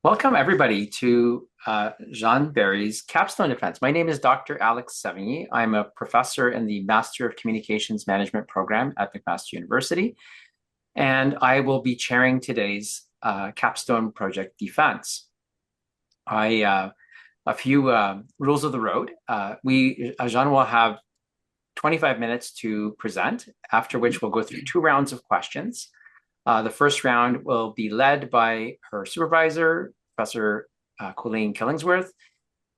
Welcome, everybody, to Jeanne Barry's Capstone Defense. My name is Dr. Alex Sévigny. I'm a professor in the Master of Communications Management program at McMaster University, and I will be chairing today's Capstone Project Defense. A few rules of the road. Jeanne will have 25 minutes to present, after which we'll go through 2 rounds of questions. The first round will be led by her supervisor, Professor Colleen Killingsworth,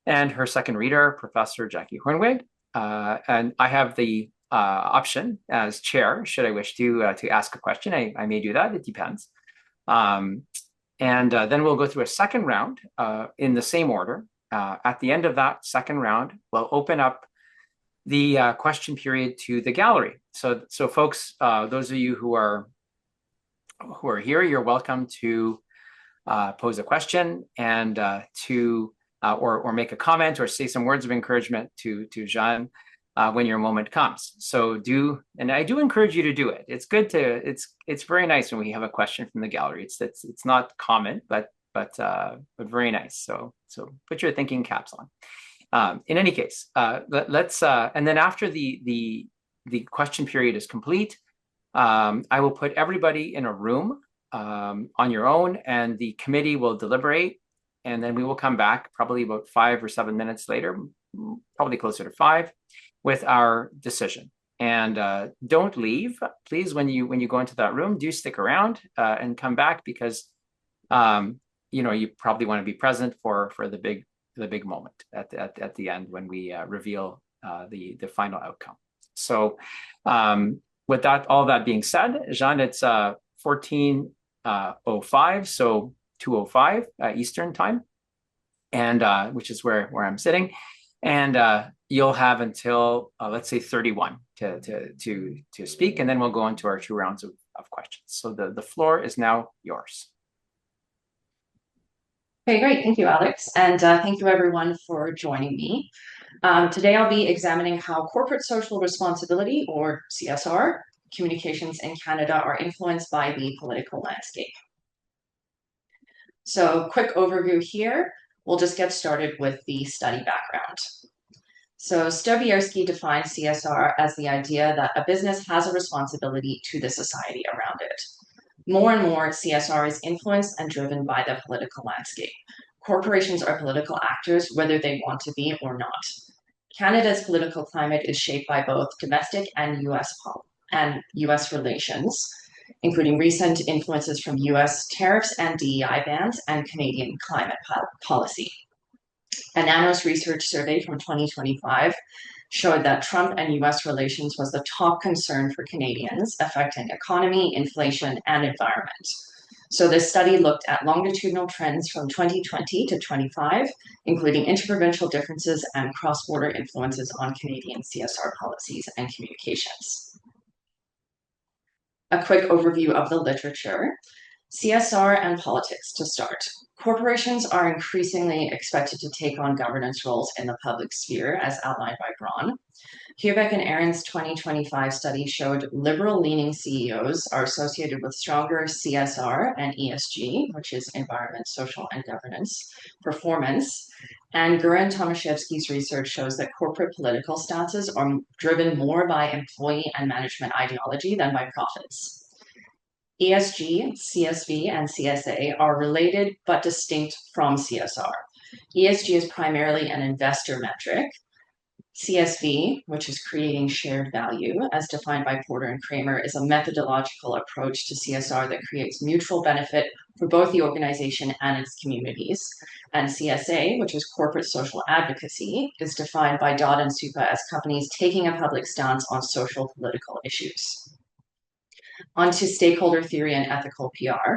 and her second reader, Professor Jacquie Hoornweg. And I have the option as chair, should I wish to ask a question. I may do that, it depends. And then we'll go through a second round in the same order. At the end of that second round, we'll open up the question period to the gallery. So folks, those of you who are here, you're welcome to pose a question and or make a comment or say some words of encouragement to Jeanne when your moment comes. So and I do encourage you to do it. It's good it's very nice when we have a question from the gallery. It's not common, but very nice. So put your thinking caps on. In any case, let's and then after the question period is complete, I will put everybody in a room on your own, and the committee will deliberate, and then we will come back probably about 5 or 7 minutes later, probably closer to 5, with our decision. And don't leave, please. When you go into that room, do stick around and come back, because you probably want to be present for the big moment at the end when we reveal the final outcome. So with all that being said, Jeanne, it's 14:05, so 2:05 Eastern time, and which is where I'm sitting, and you'll have until let's say 31 to speak, and then we'll go into our 2 rounds of questions. So the floor is now yours. Okay, great. Thank you, Alex. And thank you, everyone, for joining me. Today, I'll be examining how corporate social responsibility, or CSR, communications in Canada are influenced by the political landscape. So, quick overview here. We'll just get started with the study background. So, Stobierski defines CSR as the idea that a business has a responsibility to the society around it. More and more, CSR is influenced and driven by the political landscape. Corporations are political actors, whether they want to be or not. Canada's political climate is shaped by both domestic and U.S. relations, including recent influences from U.S. tariffs and DEI bans and Canadian climate policy. A NANOS research survey from 2025 showed that Trump and U.S. relations was the top concern for Canadians, affecting economy, inflation, and environment. So this study looked at longitudinal trends from 2020 to 25, including interprovincial differences and cross-border influences on Canadian CSR policies and communications. A quick overview of the literature. CSR and politics to start. Corporations are increasingly expected to take on governance roles in the public sphere, as outlined by Braun. Hoornweg and Aaron's 2025 study showed liberal-leaning CEOs are associated with stronger CSR and ESG, which is environment, social, and governance, performance. And Gurin Tomaszewski's research shows that corporate political stances are driven more by employee and management ideology than by profits. ESG, CSV, and CSA are related but distinct from CSR. ESG is primarily an investor metric. CSV, which is creating shared value, as defined by Porter and Kramer, is a methodological approach to CSR that creates mutual benefit for both the organization and its communities. And CSA, which is corporate social advocacy, is defined by Dodd and Supa as companies taking a public stance on social political issues. On to stakeholder theory and ethical PR.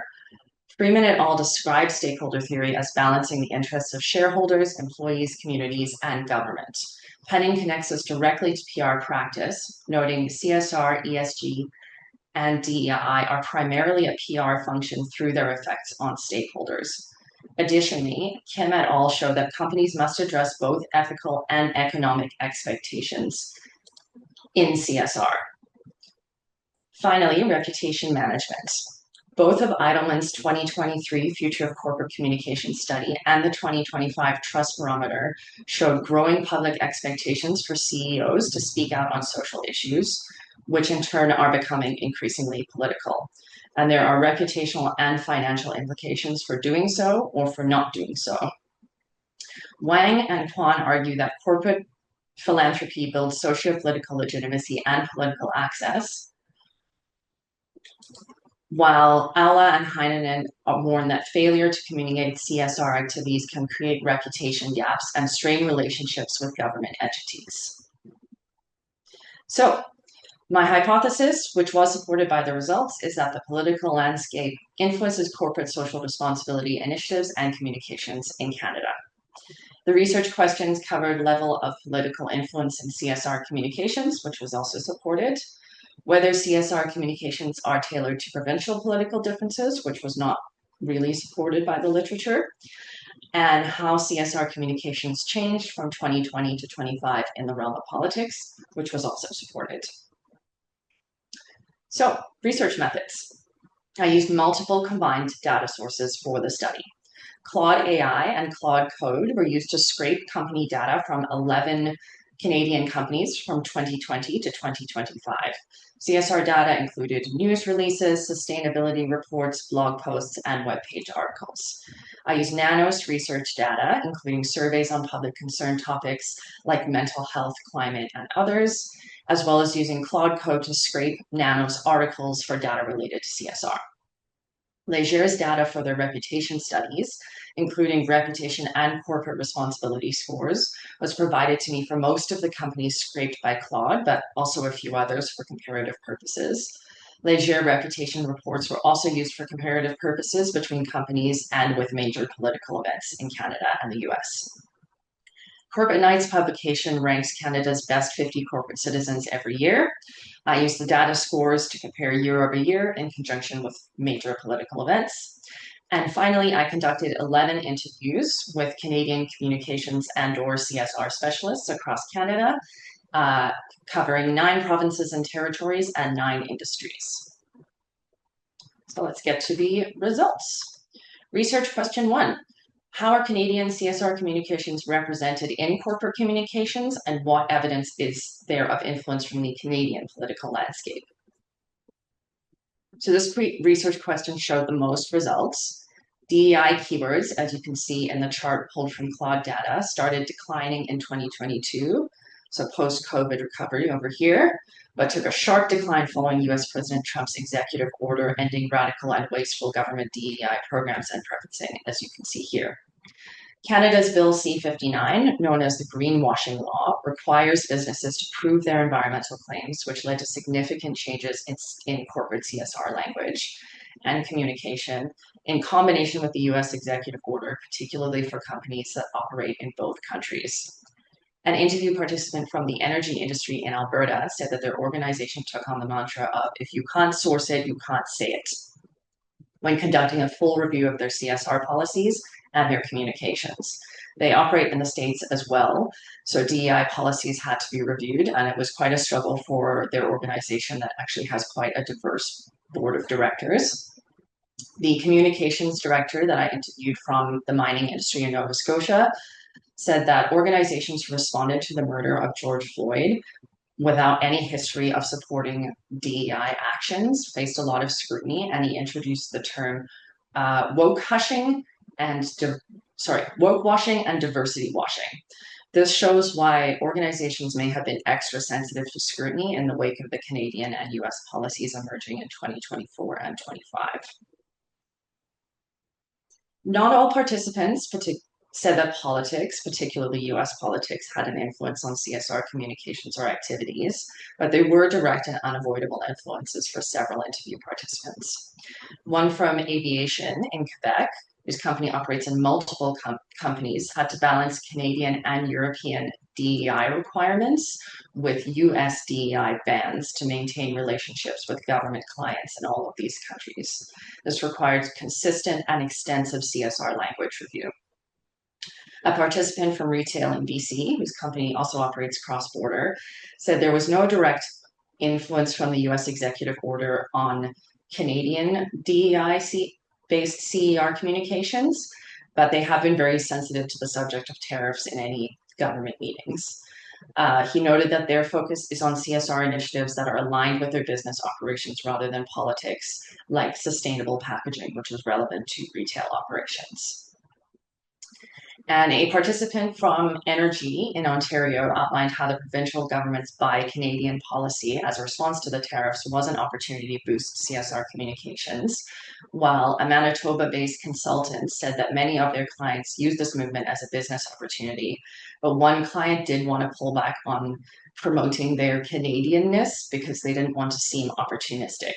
Freeman et al. Described stakeholder theory as balancing the interests of shareholders, employees, communities, and government. Penning connects us directly to PR practice, noting CSR, ESG, and DEI are primarily a PR function through their effects on stakeholders. Additionally, Kim et al. Show that companies must address both ethical and economic expectations in CSR. Finally, reputation management. Both of Eidelman's 2023 Future of Corporate Communication study and the 2025 Trust Barometer showed growing public expectations for CEOs to speak out on social issues, which in turn are becoming increasingly political. And there are reputational and financial implications for doing so or for not doing so. Wang and Kwan argue that corporate philanthropy builds socio-political legitimacy and political access, while Alla and Heinonen warn that failure to communicate CSR activities can create reputation gaps and strain relationships with government entities. So, my hypothesis, which was supported by the results, is that the political landscape influences corporate social responsibility initiatives and communications in Canada. The research questions covered level of political influence in CSR communications, which was also supported, whether CSR communications are tailored to provincial political differences, which was not really supported by the literature, and how CSR communications changed from 2020 to 25 in the realm of politics, which was also supported. So, research methods. I used multiple combined data sources for the study. Claude AI and Claude Code were used to scrape company data from 11 Canadian companies from 2020 to 2025. CSR data included news releases, sustainability reports, blog posts, and web page articles. I used Nanos research data, including surveys on public concern topics like mental health, climate, and others, as well as using Claude Code to scrape Nanos articles for data related to CSR. Leger's data for their reputation studies, including reputation and corporate responsibility scores, was provided to me for most of the companies scraped by Claude, but also a few others for comparative purposes. Leger reputation reports were also used for comparative purposes between companies and with major political events in Canada and the US. Corporate Knights publication ranks Canada's best 50 corporate citizens every year. I use the data scores to compare year over year in conjunction with major political events. And finally, I conducted 11 interviews with Canadian communications and/or CSR specialists across Canada, covering 9 provinces and territories and 9 industries. So let's get to the results. Research question 1. How are Canadian CSR communications represented in corporate communications, and what evidence is there of influence from the Canadian political landscape? So this research question showed the most results. DEI keywords, as you can see in the chart pulled from Claude data, started declining in 2022, so post-COVID recovery over here, but took a sharp decline following US President Trump's executive order ending radical and wasteful government DEI programs and preferencing, as you can see here. Canada's Bill C-59, known as the greenwashing law, requires businesses to prove their environmental claims, which led to significant changes in corporate CSR language and communication in combination with the US executive order, particularly for companies that operate in both countries. An interview participant from the energy industry in Alberta said that their organization took on the mantra of, if you can't source it, you can't say it, when conducting a full review of their CSR policies and their communications. They operate in the States as well, so DEI policies had to be reviewed, and it was quite a struggle for their organization that actually has quite a diverse board of directors. The communications director that I interviewed from the mining industry in Nova Scotia said that organizations responded to the murder of George Floyd without any history of supporting DEI actions, faced a lot of scrutiny, and he introduced the term woke washing and diversity washing. This shows why organizations may have been extra sensitive to scrutiny in the wake of the Canadian and US policies emerging in 2024 and 25. Not all participants said that politics, particularly US politics, had an influence on CSR communications or activities, but there were direct and unavoidable influences for several interview participants. One from aviation in Quebec, whose company operates in multiple companies, had to balance Canadian and European DEI requirements with US DEI bans to maintain relationships with government clients in all of these countries. This required consistent and extensive CSR language review. A participant from retail in BC, whose company also operates cross-border, said there was no direct influence from the US executive order on Canadian DEI-based CER communications, but they have been very sensitive to the subject of tariffs in any government meetings. He noted that their focus is on CSR initiatives that are aligned with their business operations rather than politics, like sustainable packaging, which is relevant to retail operations. And a participant from Energy in Ontario outlined how the provincial government's Buy Canadian policy as a response to the tariffs was an opportunity to boost CSR communications, while a Manitoba-based consultant said that many of their clients use this movement as a business opportunity, but one client did want to pull back on promoting their Canadianness because they didn't want to seem opportunistic.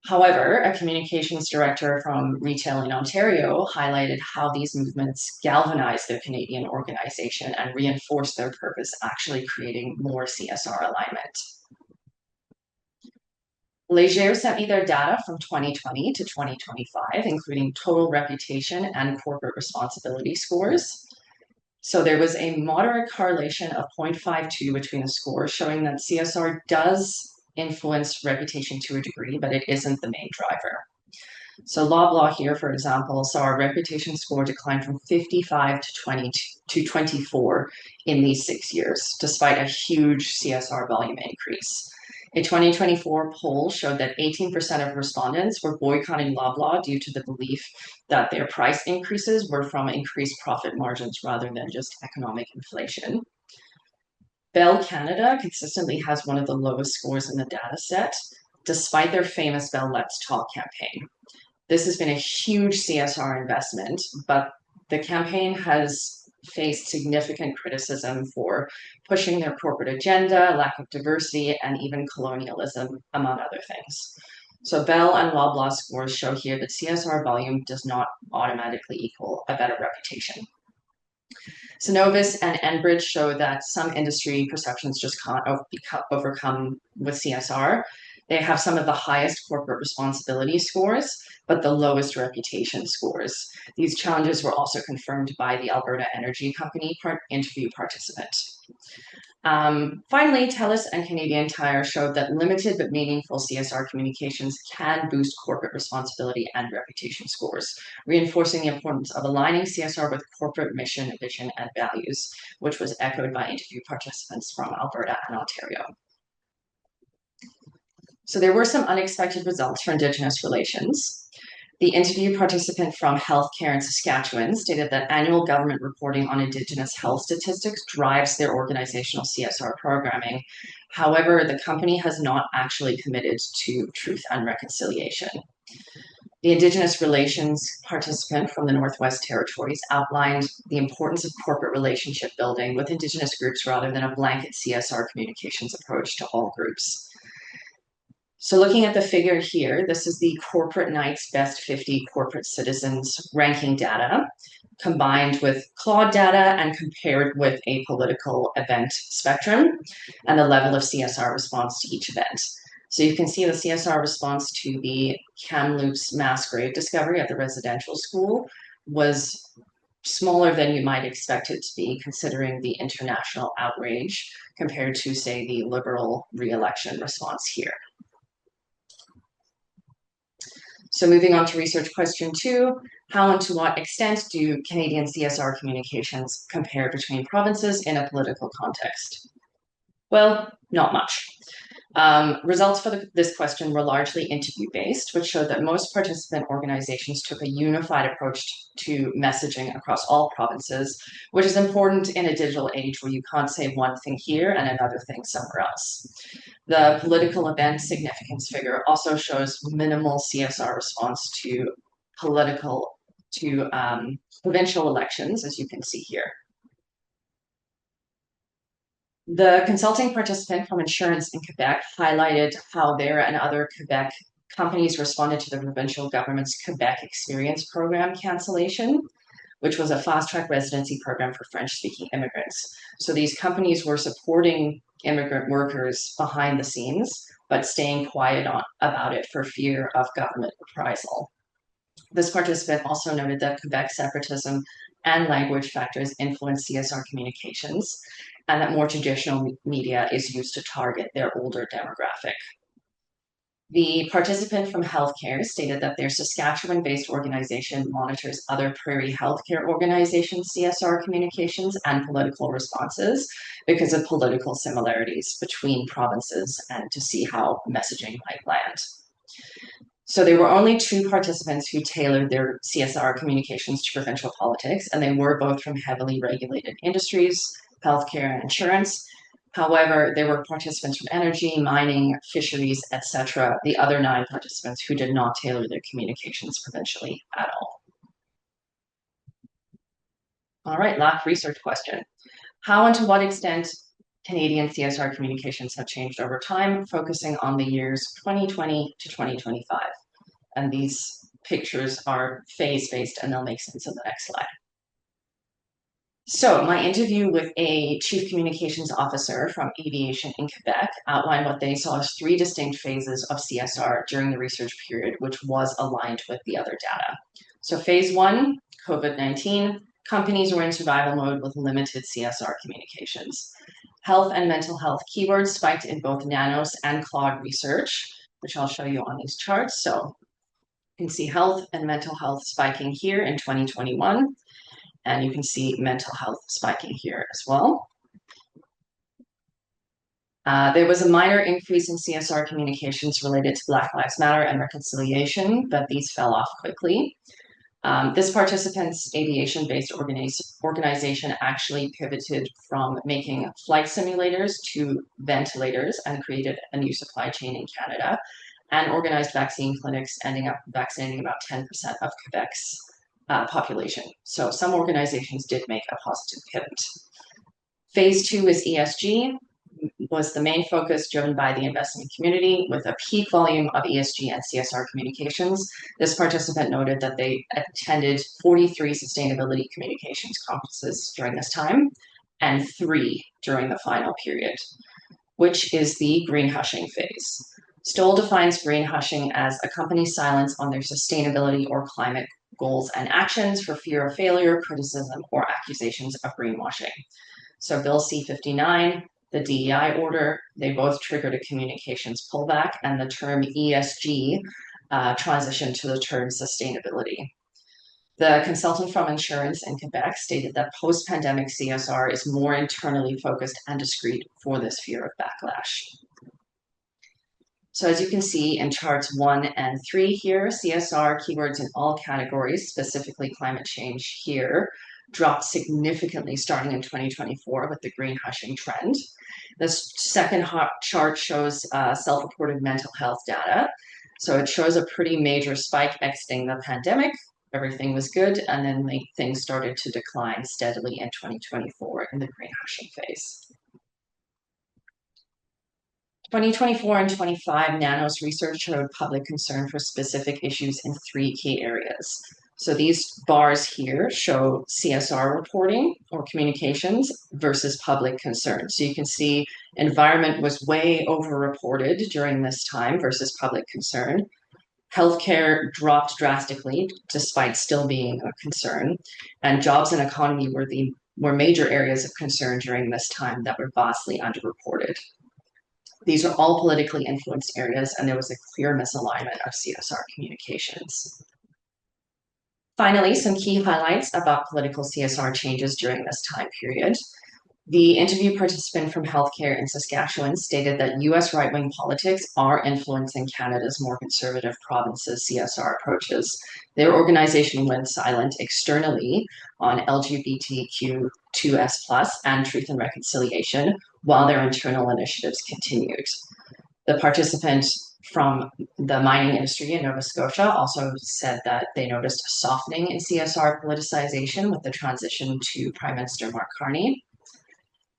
However, a communications director from Retail in Ontario highlighted how these movements galvanize their Canadian organization and reinforce their purpose, actually creating more CSR alignment. Leger sent me their data from 2020 to 2025, including total reputation and corporate responsibility scores. So there was a moderate correlation of 0.52 between the scores, showing that CSR does influence reputation to a degree, but it isn't the main driver. So Loblaw here, for example, saw our reputation score decline from 55 to 24 in these 6 years, despite a huge CSR volume increase. A 2024 poll showed that 18% of respondents were boycotting Loblaw due to the belief that their price increases were from increased profit margins rather than just economic inflation. Bell Canada consistently has one of the lowest scores in the data set, despite their famous Bell Let's Talk campaign. This has been a huge CSR investment, but the campaign has faced significant criticism for pushing their corporate agenda, lack of diversity, and even colonialism, among other things. So Bell and Loblaw scores show here that CSR volume does not automatically equal a better reputation. Synovus and Enbridge show that some industry perceptions just can't be overcome with CSR. They have some of the highest corporate responsibility scores, but the lowest reputation scores. These challenges were also confirmed by the Alberta Energy Company interview participant. Finally, TELUS and Canadian Tire showed that limited but meaningful CSR communications can boost corporate responsibility and reputation scores, reinforcing the importance of aligning CSR with corporate mission, vision, and values, which was echoed by interview participants from Alberta and Ontario. So there were some unexpected results for Indigenous relations. The interview participant from Healthcare in Saskatchewan stated that annual government reporting on Indigenous health statistics drives their organizational CSR programming. However, the company has not actually committed to truth and reconciliation. The Indigenous relations participant from the Northwest Territories outlined the importance of corporate relationship building with Indigenous groups rather than a blanket CSR communications approach to all groups. So looking at the figure here, this is the Corporate Knights Best 50 Corporate Citizens ranking data, combined with Claude data and compared with a political event spectrum and the level of CSR response to each event. So you can see the CSR response to the Kamloops mass grave discovery at the residential school was smaller than you might expect it to be, considering the international outrage compared to, say, the Liberal re-election response here. So moving on to research question 2, how and to what extent do Canadian CSR communications compare between provinces in a political context? Well, not much. Results for this question were largely interview-based, which showed that most participant organizations took a unified approach to messaging across all provinces, which is important in a digital age where you can't say one thing here and another thing somewhere else. The political event significance figure also shows minimal CSR response to provincial elections, as you can see here. The consulting participant from insurance in Quebec highlighted how their and other Quebec companies responded to the provincial government's Quebec Experience Program cancellation, which was a fast-track residency program for French-speaking immigrants. So these companies were supporting immigrant workers behind the scenes, but staying quiet about it for fear of government reprisal. This participant also noted that Quebec separatism and language factors influence CSR communications, and that more traditional media is used to target their older demographic. The participant from healthcare stated that their Saskatchewan-based organization monitors other prairie healthcare organizations' CSR communications and political responses because of political similarities between provinces and to see how messaging might land. So there were only 2 participants who tailored their CSR communications to provincial politics, and they were both from heavily regulated industries, healthcare and insurance. However, there were participants from energy, mining, fisheries, etc., the other 9 participants who did not tailor their communications provincially at all. All right, last research question. How and to what extent Canadian CSR communications have changed over time, focusing on the years 2020 to 2025. And these pictures are phase-based and they'll make sense in the next slide. So my interview with a chief communications officer from aviation in Quebec outlined what they saw as 3 distinct phases of CSR during the research period, which was aligned with the other data. So phase 1, COVID-19, companies were in survival mode with limited CSR communications. Health and mental health keywords spiked in both Nanos and Claude research, which I'll show you on these charts. So you can see health and mental health spiking here in 2021. And you can see mental health spiking here as well. There was a minor increase in CSR communications related to Black Lives Matter and reconciliation, but these fell off quickly. This participant's aviation-based organization actually pivoted from making flight simulators to ventilators and created a new supply chain in Canada and organized vaccine clinics, ending up vaccinating about 10% of Quebec's population. So some organizations did make a positive pivot. Phase 2 is ESG, was the main focus driven by the investment community with a peak volume of ESG and CSR communications. This participant noted that they attended 43 sustainability communications conferences during this time and 3 during the final period, which is the green hushing phase. Stoll defines green hushing as a company's silence on their sustainability or climate goals and actions for fear of failure, criticism, or accusations of greenwashing. So Bill C-59, the DEI order, they both triggered a communications pullback, and the term ESG transitioned to the term sustainability. The consultant from insurance in Quebec stated that post-pandemic CSR is more internally focused and discreet for this fear of backlash. So as you can see in charts 1 and 3 here, CSR keywords in all categories, specifically climate change here, dropped significantly starting in 2024 with the green hushing trend. This second chart shows self-reported mental health data. So it shows a pretty major spike exiting the pandemic. Everything was good, and then things started to decline steadily in 2024 in the green hushing phase. 2024 and 25, Nanos research showed public concern for specific issues in 3 key areas. So these bars here show CSR reporting or communications versus public concern. So you can see environment was way overreported during this time versus public concern. Healthcare dropped drastically despite still being a concern. And jobs and economy were major areas of concern during this time that were vastly underreported. These are all politically influenced areas, and there was a clear misalignment of CSR communications. Finally, some key highlights about political CSR changes during this time period. The interview participant from healthcare in Saskatchewan stated that US right-wing politics are influencing Canada's more conservative provinces' CSR approaches. Their organization went silent externally on LGBTQ2S+ and truth and reconciliation, while their internal initiatives continued. The participant from the mining industry in Nova Scotia also said that they noticed a softening in CSR politicization with the transition to Prime Minister Mark Carney.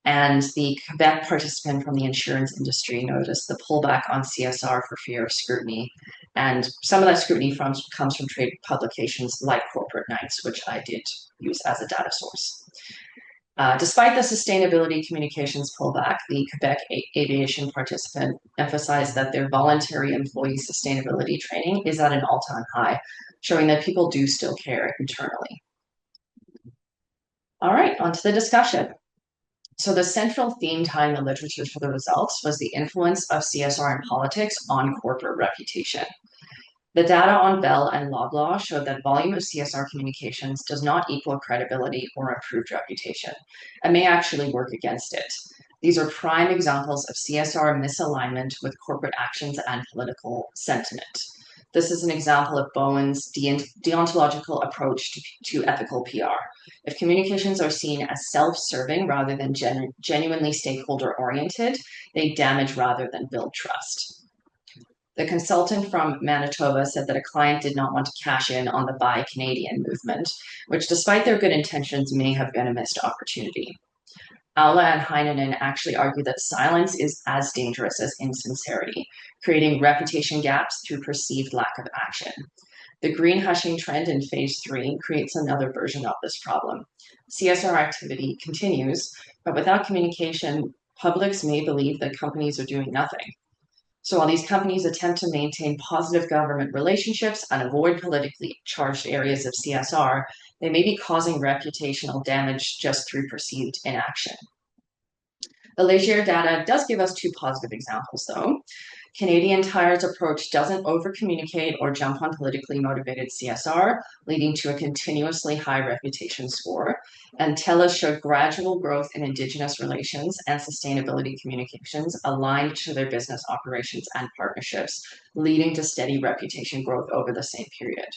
And the Quebec participant from the insurance industry noticed the pullback on CSR for fear of scrutiny. And some of that scrutiny comes from trade publications like Corporate Knights, which I did use as a data source. Despite the sustainability communications pullback, the Quebec aviation participant emphasized that their voluntary employee sustainability training is at an all-time high, showing that people do still care internally. All right, on to the discussion. So the central theme tying the literature for the results was the influence of CSR in politics on corporate reputation. The data on Bell and Loblaw showed that volume of CSR communications does not equal credibility or improved reputation, and may actually work against it. These are prime examples of CSR misalignment with corporate actions and political sentiment. This is an example of Bowen's deontological approach to ethical PR. If communications are seen as self-serving rather than genuinely stakeholder-oriented, they damage rather than build trust. The consultant from Manitoba said that a client did not want to cash in on the Buy Canadian movement, which despite their good intentions may have been a missed opportunity. Aula and Heinonen actually argue that silence is as dangerous as insincerity, creating reputation gaps through perceived lack of action. The green hushing trend in phase 3 creates another version of this problem. CSR activity continues, but without communication, publics may believe that companies are doing nothing. So while these companies attempt to maintain positive government relationships and avoid politically charged areas of CSR, they may be causing reputational damage just through perceived inaction. The Leger data does give us two positive examples, though. Canadian Tire's approach doesn't over-communicate or jump on politically motivated CSR, leading to a continuously high reputation score. And TELUS showed gradual growth in Indigenous relations and sustainability communications aligned to their business operations and partnerships, leading to steady reputation growth over the same period.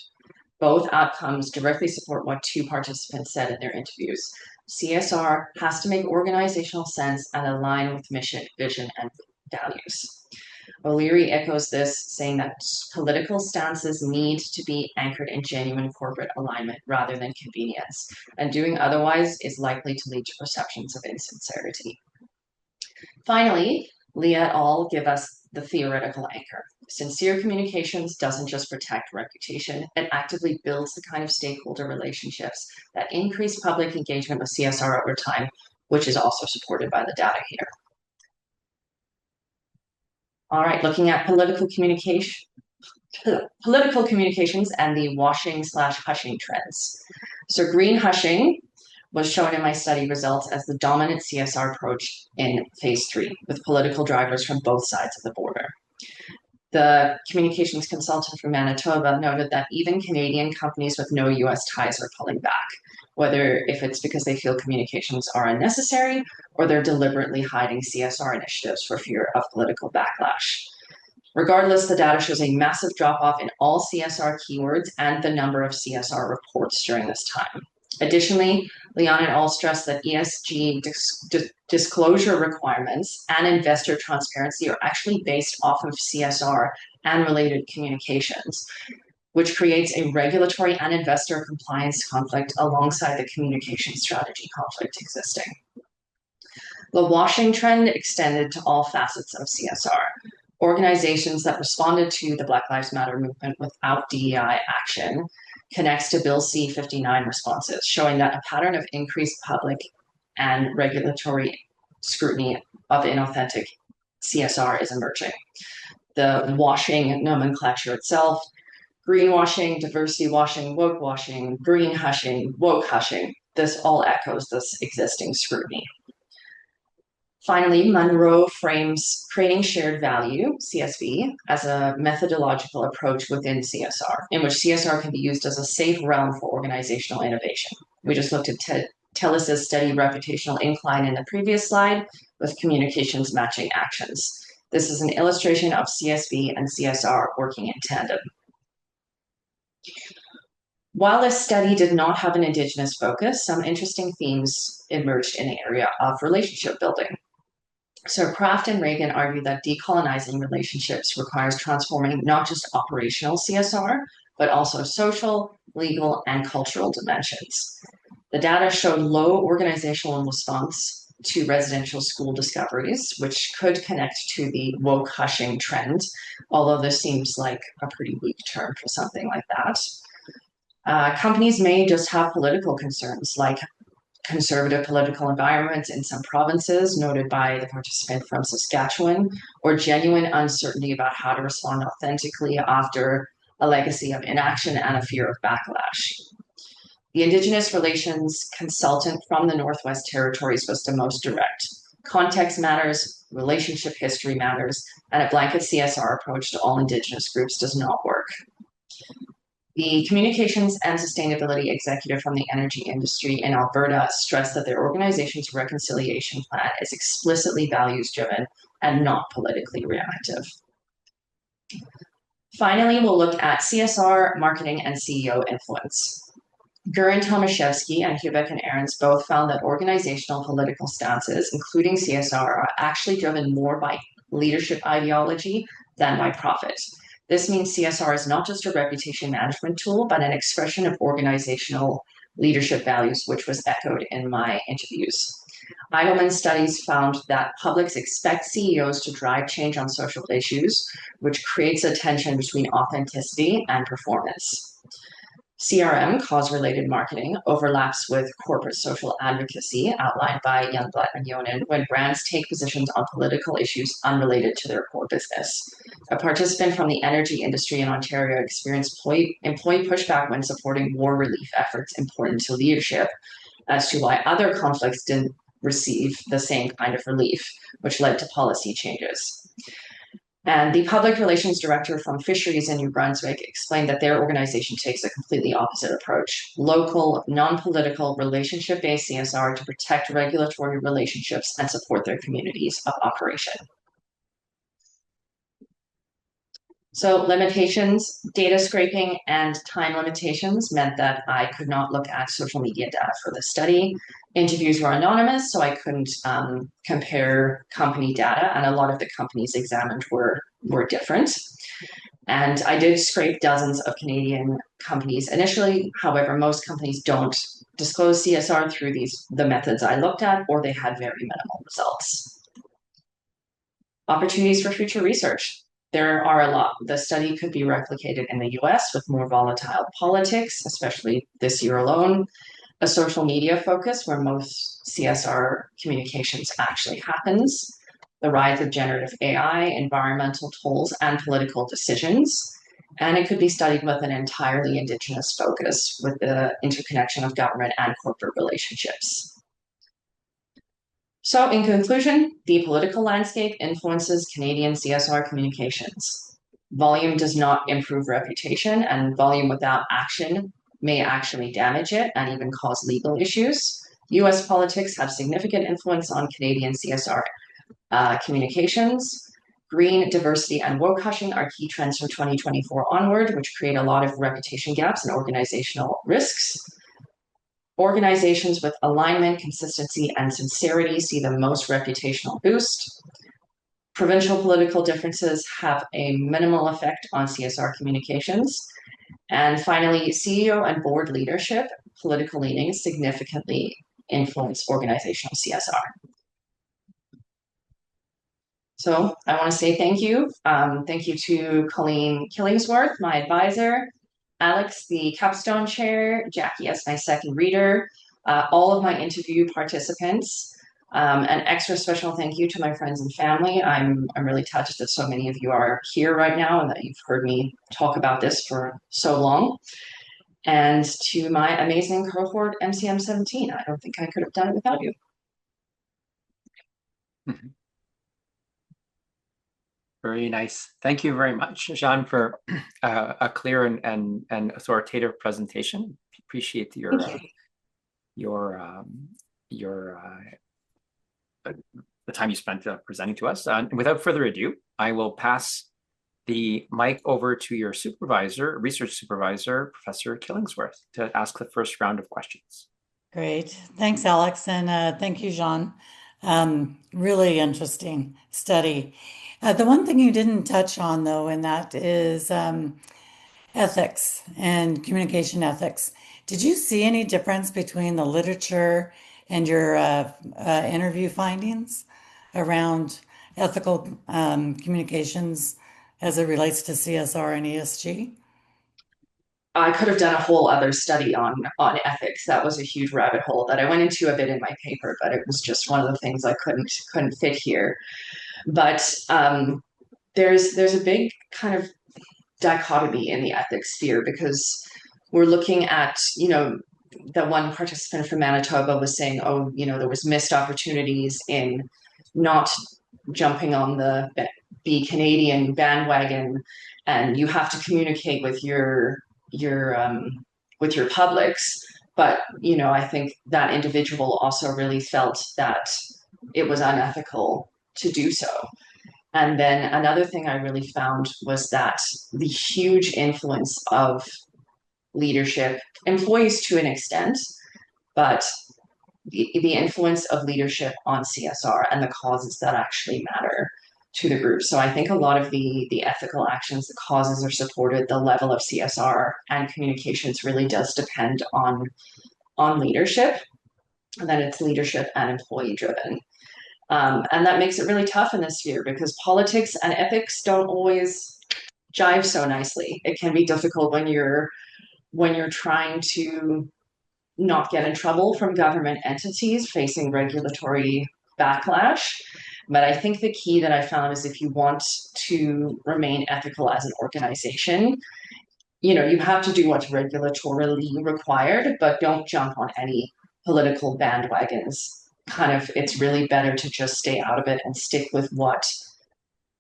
Both outcomes directly support what two participants said in their interviews. CSR has to make organizational sense and align with mission, vision, and values. O'Leary echoes this, saying that political stances need to be anchored in genuine corporate alignment rather than convenience, and doing otherwise is likely to lead to perceptions of insincerity. Finally, Lee et al. Give us the theoretical anchor. Sincere communications doesn't just protect reputation, it actively builds the kind of stakeholder relationships that increase public engagement with CSR over time, which is also supported by the data here. All right, looking at political communications and the washing/hushing trends. So green hushing was shown in my study results as the dominant CSR approach in phase 3, with political drivers from both sides of the border. The communications consultant from Manitoba noted that even Canadian companies with no US ties are pulling back, whether if it's because they feel communications are unnecessary or they're deliberately hiding CSR initiatives for fear of political backlash. Regardless, the data shows a massive drop-off in all CSR keywords and the number of CSR reports during this time. Additionally, Leon et al. Stressed that ESG disclosure requirements and investor transparency are actually based off of CSR and related communications, which creates a regulatory and investor compliance conflict alongside the communication strategy conflict existing. The washing trend extended to all facets of CSR. Organizations that responded to the Black Lives Matter movement without DEI action connects to Bill C-59 responses, showing that a pattern of increased public and regulatory scrutiny of inauthentic CSR is emerging. The washing nomenclature itself, greenwashing, diversity washing, woke washing, green hushing, woke hushing, this all echoes this existing scrutiny. Finally, Munro frames creating shared value, CSV, as a methodological approach within CSR, in which CSR can be used as a safe realm for organizational innovation. We just looked at TELUS's steady reputational incline in the previous slide, with communications matching actions. This is an illustration of CSV and CSR working in tandem. While this study did not have an Indigenous focus, some interesting themes emerged in the area of relationship building. So Kraft and Reagan argue that decolonizing relationships requires transforming not just operational CSR, but also social, legal, and cultural dimensions. The data showed low organizational response to residential school discoveries, which could connect to the woke hushing trend, although this seems like a pretty weak term for something like that. Companies may just have political concerns, like conservative political environments in some provinces, noted by the participant from Saskatchewan, or genuine uncertainty about how to respond authentically after a legacy of inaction and a fear of backlash. The Indigenous relations consultant from the Northwest Territories was the most direct. Context matters, relationship history matters, and a blanket CSR approach to all Indigenous groups does not work. The Communications and Sustainability Executive from the energy industry in Alberta stressed that their organization's reconciliation plan is explicitly values-driven and not politically reactive. Finally, we'll look at CSR, marketing, and CEO influence. Gurin Tomaszewski and Hubeck and Ahrens both found that organizational political stances, including CSR, are actually driven more by leadership ideology than by profit. This means CSR is not just a reputation management tool, but an expression of organizational leadership values, which was echoed in my interviews. Eidelman studies found that publics expect CEOs to drive change on social issues, which creates a tension between authenticity and performance. CRM, cause-related marketing, overlaps with corporate social advocacy outlined by Youngblood and Yonan when brands take positions on political issues unrelated to their core business. A participant from the energy industry in Ontario experienced employee pushback when supporting war relief efforts important to leadership as to why other conflicts didn't receive the same kind of relief, which led to policy changes. And the public relations director from Fisheries in New Brunswick explained that their organization takes a completely opposite approach: local, non-political, relationship-based CSR to protect regulatory relationships and support their communities of operation. So limitations, data scraping, and time limitations meant that I could not look at social media data for the study. Interviews were anonymous, so I couldn't compare company data, and a lot of the companies examined were different. And I did scrape dozens of Canadian companies initially. However, most companies don't disclose CSR through the methods I looked at, or they had very minimal results. Opportunities for future research. There are a lot. The study could be replicated in the US with more volatile politics, especially this year alone, a social media focus where most CSR communications actually happens, the rise of generative AI, environmental tolls, and political decisions. And it could be studied with an entirely Indigenous focus with the interconnection of government and corporate relationships. So in conclusion, the political landscape influences Canadian CSR communications. Volume does not improve reputation, and volume without action may actually damage it and even cause legal issues. US politics have significant influence on Canadian CSR communications. Green, diversity, and woke hushing are key trends from 2024 onward, which create a lot of reputation gaps and organizational risks. Organizations with alignment, consistency, and sincerity see the most reputational boost. Provincial political differences have a minimal effect on CSR communications. And finally, CEO and board leadership, political leanings significantly influence organizational CSR. So I want to say thank you. Thank you to Colleen Killingsworth, my advisor, Alex, the Capstone chair, Jacquie as my second reader, all of my interview participants. An extra special thank you to my friends and family. I'm really touched that so many of you are here right now and that you've heard me talk about this for so long. And to my amazing cohort, MCM 17. I don't think I could have done it without you. Mm-hmm. Very nice. Thank you very much, Jeanne, for a clear and authoritative presentation. Appreciate the time you spent presenting to us. And without further ado, I will pass the mic over to your supervisor, research supervisor, Professor Killingsworth, to ask the first round of questions. Great. Thanks, Alex. And thank you, Jeanne. Really interesting study. The one thing you didn't touch on, though, in that is ethics and communication ethics. Did you see any difference between the literature and your interview findings around ethical communications as it relates to CSR and ESG? I could have done a whole other study on ethics. That was a huge rabbit hole that I went into a bit in my paper, but it was just one of the things I couldn't fit here. But there's a big kind of dichotomy in the ethics sphere because we're looking at, the one participant from Manitoba was saying, oh, there was missed opportunities in not jumping on the Be Canadian bandwagon, and you have to communicate with your publics. But I think that individual also really felt that it was unethical to do so. And then another thing I really found was that the huge influence of leadership, employees to an extent, but the influence of leadership on CSR and the causes that actually matter to the group. So I think a lot of the ethical actions, the causes are supported, the level of CSR and communications really does depend on leadership, and then it's leadership and employee driven. And that makes it really tough in this sphere because politics and ethics don't always jive so nicely. It can be difficult when you're trying to not get in trouble from government entities facing regulatory backlash. But I think the key that I found is if you want to remain ethical as an organization, you have to do what's regulatorily required, but don't jump on any political bandwagons. It's really better to just stay out of it and stick with what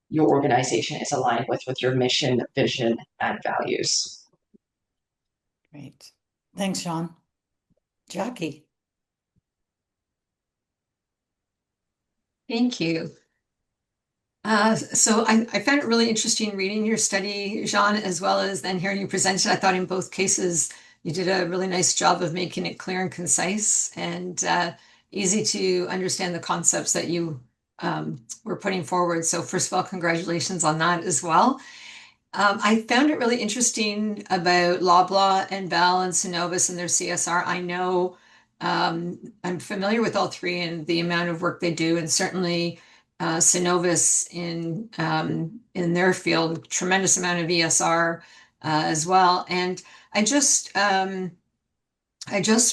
your organization is aligned with your mission, vision, and values. Great. Thanks, Jeanne. Jacquie. Thank you. So I found it really interesting reading your study, Jeanne, as well as then hearing you present it. I thought in both cases you did a really nice job of making it clear and concise and easy to understand the concepts that you were putting forward. So first of all, congratulations on that as well. I found it really interesting about Loblaw and Bell and Cenovus and their CSR. I know I'm familiar with all three and the amount of work they do, and certainly Cenovus in their field, tremendous amount of ESR as well. And I just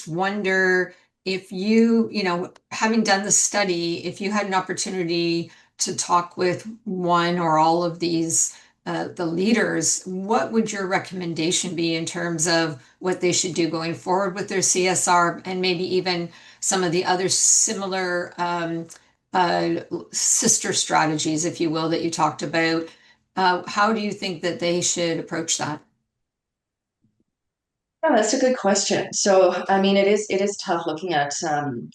wonder if having done the study, if you had an opportunity to talk with one or all of these the leaders, what would your recommendation be in terms of what they should do going forward with their CSR and maybe even some of the other similar sister strategies, if you will, that you talked about? How do you think that they should approach that? Yeah, that's a good question. So, I mean, it is tough looking at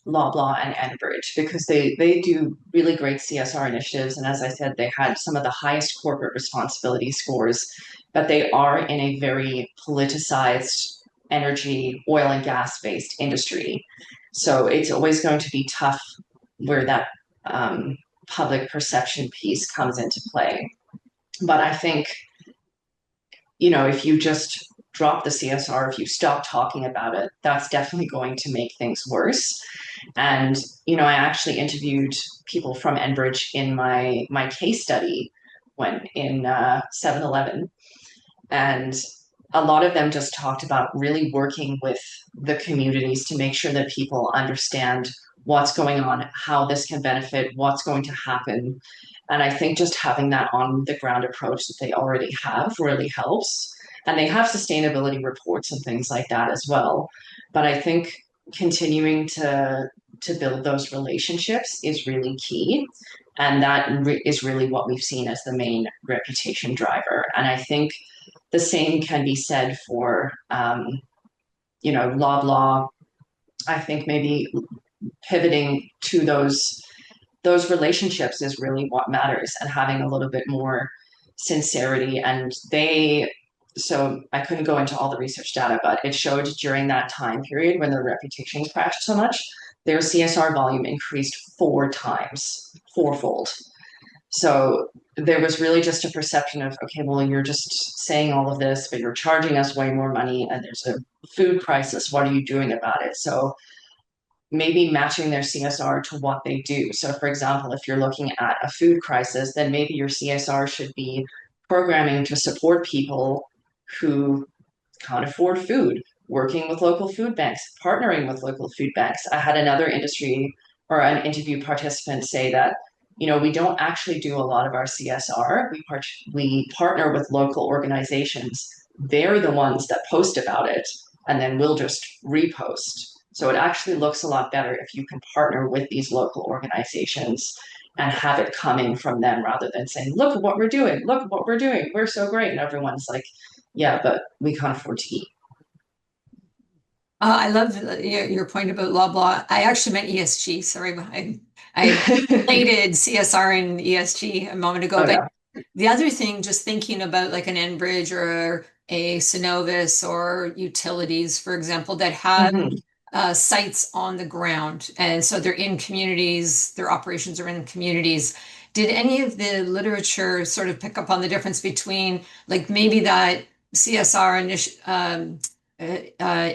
Loblaw and Enbridge because they do really great CSR initiatives, and as I said, they had some of the highest corporate responsibility scores, but they are in a very politicized energy, oil and gas based industry. So it's always going to be tough where that public perception piece comes into play. But I think, if you just drop the CSR, if you stop talking about it, that's definitely going to make things worse. And, I actually interviewed people from Enbridge in my case study when in 7-Eleven. And a lot of them just talked about really working with the communities to make sure that people understand what's going on, how this can benefit, what's going to happen. And I think just having that on the ground approach that they already have really helps. And they have sustainability reports and things like that as well. But I think continuing to build those relationships is really key. And that is really what we've seen as the main reputation driver. And I think the same can be said for, Loblaw. I think maybe pivoting to those relationships is really what matters, and having a little bit more sincerity. And so I couldn't go into all the research data, but it showed during that time period when their reputation crashed so much, their CSR volume increased 4 times, fourfold. So there was really just a perception of, okay, well, you're just saying all of this, but you're charging us way more money and there's a food crisis. What are you doing about it? So maybe matching their CSR to what they do. So for example, if you're looking at a food crisis, then maybe your CSR should be programming to support people who can't afford food, working with local food banks, partnering with local food banks. I had another an interview participant say that, we don't actually do a lot of our CSR. We partner with local organizations. They're the ones that post about it. and then we'll just repost. So it actually looks a lot better if you can partner with these local organizations and have it coming from them rather than saying, look at what we're doing, look at what we're doing, we're so great. And everyone's like, yeah, but we can't afford to eat. I love your point about Loblaw. I actually meant ESG. Sorry, I related CSR and ESG a moment ago. Oh, But yeah. the other thing, just thinking about like an Enbridge or a Synovus or utilities, for example, that have Mm-hmm. sites on the ground. And so they're in communities, their operations are in communities. Did any of the literature sort of pick up on the difference between like maybe that CSR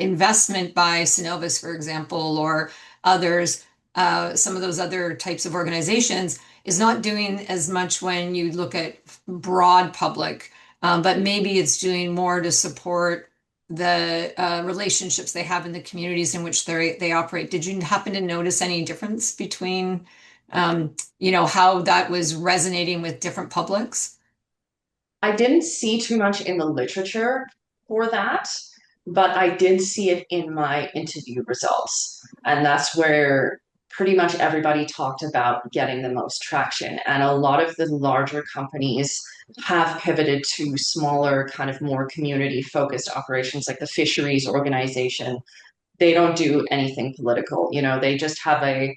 investment by Synovus, for example, or others, some of those other types of organizations, is not doing as much when you look at broad public, but maybe it's doing more to support the relationships they have in the communities in which they operate. Did you happen to notice any difference between, how that was resonating with different publics? I didn't see too much in the literature for that, but I did see it in my interview results. And that's where pretty much everybody talked about getting the most traction. And a lot of the larger companies have pivoted to smaller, kind of more community focused operations, like the fisheries organization. They don't do anything political. They just have a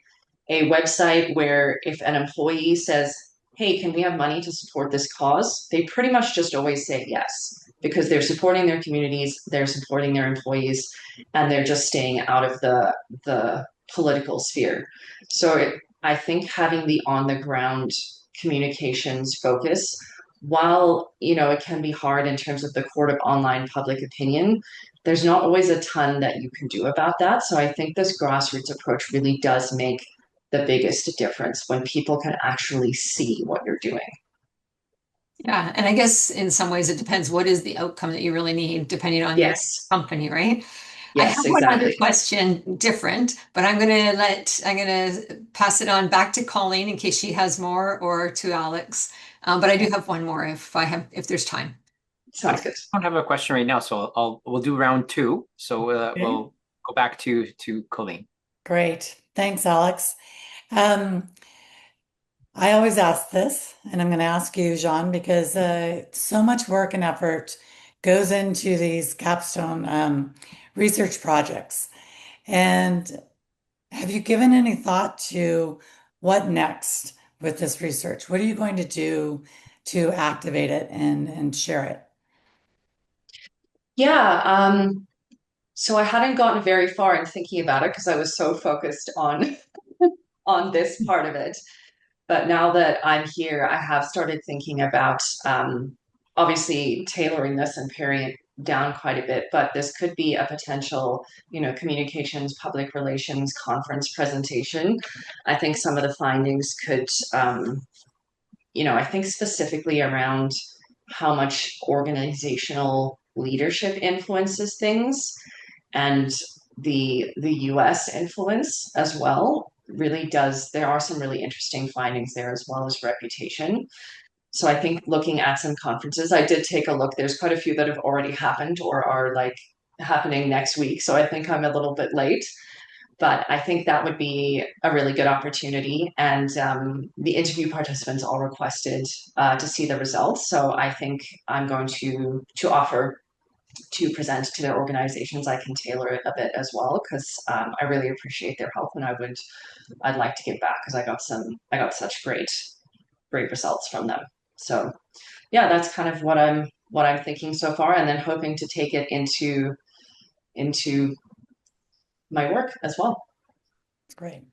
website where if an employee says, hey, can we have money to support this cause? They pretty much just always say yes, because they're supporting their communities, they're supporting their employees, and they're just staying out of the political sphere. So I think having the on the ground communications focus, while it can be hard in terms of the court of online public opinion, there's not always a ton that you can do about that. So I think this grassroots approach really does make the biggest difference when people can actually see what you're doing. Yeah, and I guess in some ways it depends what is the outcome that you really need, depending on your Yes. company, right? I have Yes, one other exactly. question, different, but I'm gonna pass it on back to Colleen in case she has more, or to Alex. But I do have one more if there's time. Sounds good. I don't have a question right now, so we'll do round two. So Okay. we'll go back to Colleen. Great. Thanks, Alex. Um, I always ask this, and I'm going to ask you, Jeanne, because so much work and effort goes into these capstone research projects. And have you given any thought to what next with this research? What are you going to do to activate it and share it? Yeah. So I hadn't gotten very far in thinking about it because I was so focused on on this part of it. But now that I'm here, I have started thinking about obviously tailoring this and paring it down quite a bit. But this could be a potential, communications, public relations conference presentation. I think some of the findings could, I think specifically around how much organizational leadership influences things, and the US influence as well really does. There are some really interesting findings there, as well as reputation. So I think looking at some conferences, I did take a look. There's quite a few that have already happened or are like happening next week. So I think I'm a little bit late, but I think that would be a really good opportunity. And the interview participants all requested to see the results. So I think I'm going to offer to present to their organizations. I can tailor it a bit as well, because I really appreciate their help, and I'd like to give back because I got such great results from them. So yeah, that's kind of what I'm thinking so far, and then hoping to take it into my work as well. It's great.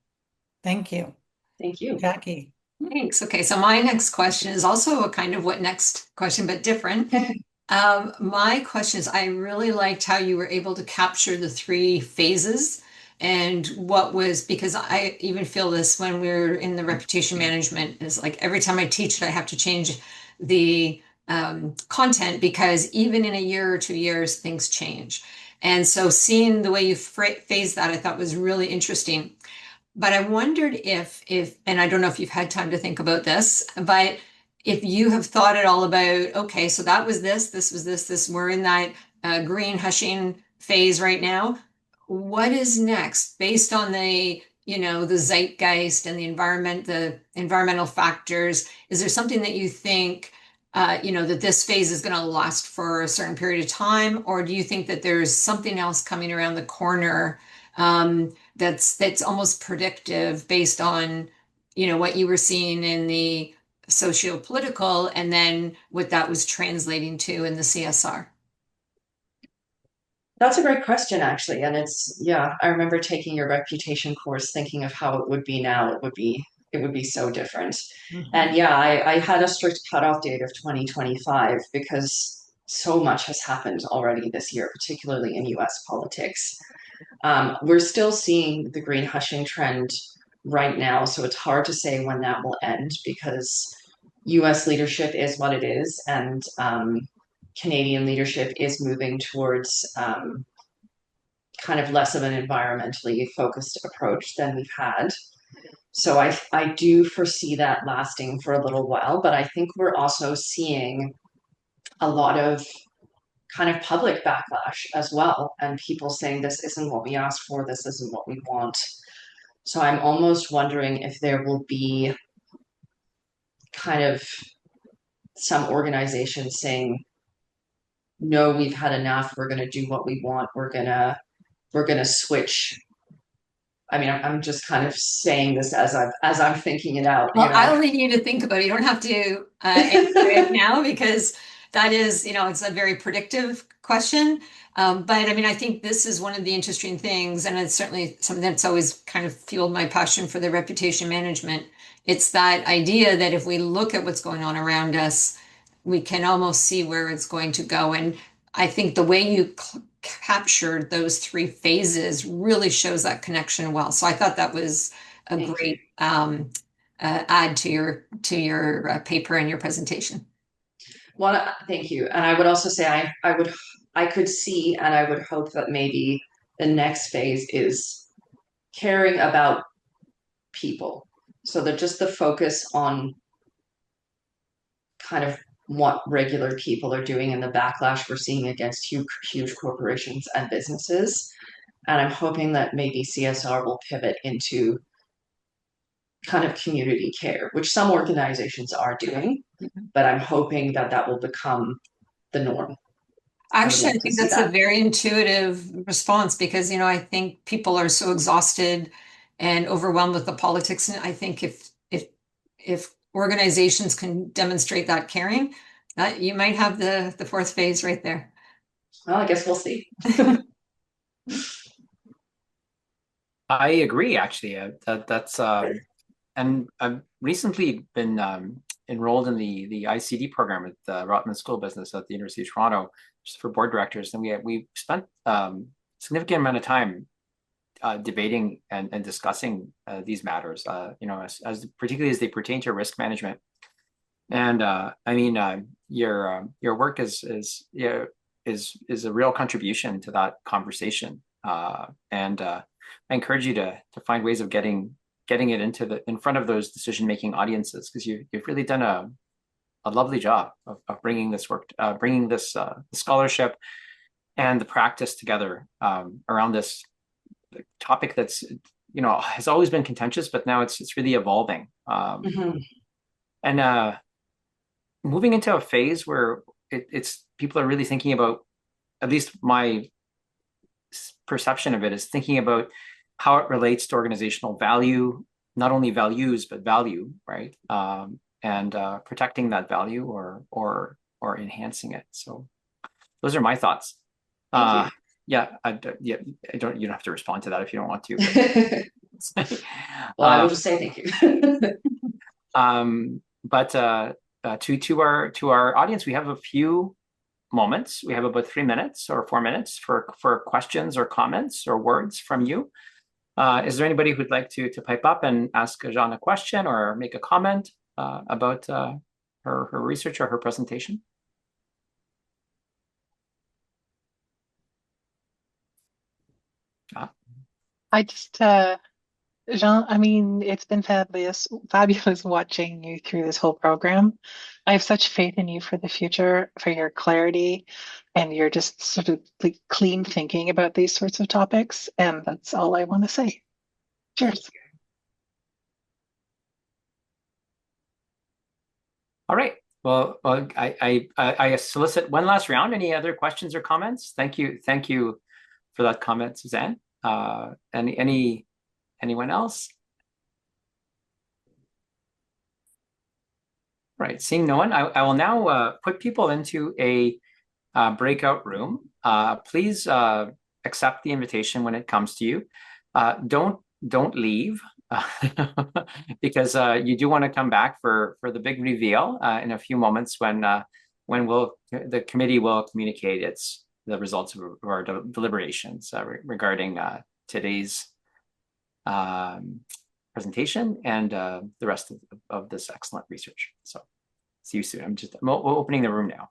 Thank you. Thank you. Jacquie. Thanks. Okay, so my next question is also a kind of what next question, but different. My question is, I really liked how you were able to capture the three phases and what was, because I even feel this when we're in the reputation management, is like every time I teach it, I have to change the content, because even in a year or 2 years, things change. And so seeing the way you phase that, I thought was really interesting. But I wondered and I don't know if you've had time to think about this, but if you have thought at all about, okay, so that was this was this, we're in that green hushing phase right now. What is next based on the, the zeitgeist and the environmental factors? Is there something that you think, that this phase is going to last for a certain period of time, or do you think that there's something else coming around the corner, that's almost predictive based on, what you were seeing in the socio-political and then what that was translating to in the CSR? That's a great question, actually. And yeah, I remember taking your reputation course thinking of how it would be now. It would be so different. Mhm. And yeah, I had a strict cutoff date of 2025 because so much has happened already this year, particularly in US politics. We're still seeing the green hushing trend right now, so it's hard to say when that will end because US leadership is what it is, and Canadian leadership is moving towards kind of less of an environmentally focused approach than we've had. So I do foresee that lasting for a little while, but I think we're also seeing a lot of kind of public backlash as well, and people saying this isn't what we asked for, this isn't what we want. So I'm almost wondering if there will be kind of some organizations saying, no, we've had enough, we're going to do what we want, we're going to switch. I mean, I'm just kind of saying this as I'm thinking it out, Well, I'll leave you to think about it. You don't have to answer it now because that is, it's a very predictive question. But I mean, I think this is one of the interesting things, and it's certainly something that's always kind of fueled my passion for the reputation management. It's that idea that if we look at what's going on around us, we can almost see where it's going to go. And I think the way you captured those three phases really shows that connection well. So I thought that was a Thank you. great add to your paper and your presentation. Well, thank you. And I would also say I could see and I would hope that maybe the next phase is caring about people. So that just the focus on kind of what regular people are doing and the backlash we're seeing against huge corporations and businesses. And I'm hoping that maybe CSR will pivot into kind of community care, which some organizations are doing, but I'm hoping that that will become the norm. I would Actually, I love to think see that's a that. very intuitive response because, I think people are so exhausted and overwhelmed with the politics. And I think if organizations can demonstrate that caring, that you might have the fourth phase right there. Well, I guess we'll see. I agree, actually. That's and I've recently been enrolled in the ICD program at the Rotman School of Business at the University of Toronto, just for board directors, and we spent significant amount of time debating and discussing these matters. As particularly as they pertain to risk management. And I mean, your work is a real contribution to that conversation. And I encourage you to find ways of getting it in front of those decision-making audiences, because you've really done a lovely job of bringing this work, bringing this the scholarship and the practice together around this topic that's has always been contentious, but now it's really evolving. Mhm. And moving into a phase where it's people are really thinking about, at least my perception of it is thinking about how it relates to organizational value, not only values but value, right? And protecting that value or enhancing it. So those are my thoughts. Thank you. Yeah, yeah. You don't have to respond to that if you don't want to. But, Well, I will just say thank you. But to our audience, we have a few moments. We have about 3 minutes or 4 minutes for questions or comments or words from you. Is there anybody who'd like to pipe up and ask Jeanne a question or make a comment about her research or her presentation? I just Jean, I mean, it's been fabulous watching you through this whole program. I have such faith in you for the future, for your clarity, and your just sort of like clean thinking about these sorts of topics. And that's all I want to say. Cheers. All right. Well, I solicit one last round. Any other questions or comments? Thank you for that comment, Suzanne. Anyone else? Right. Seeing no one, I will now put people into a breakout room. Please accept the invitation when it comes to you. Don't leave because you do want to come back for the big reveal in a few moments when the committee will communicate the results of our deliberations regarding today's presentation and the rest of this excellent research. So see you soon. I'm opening the room now.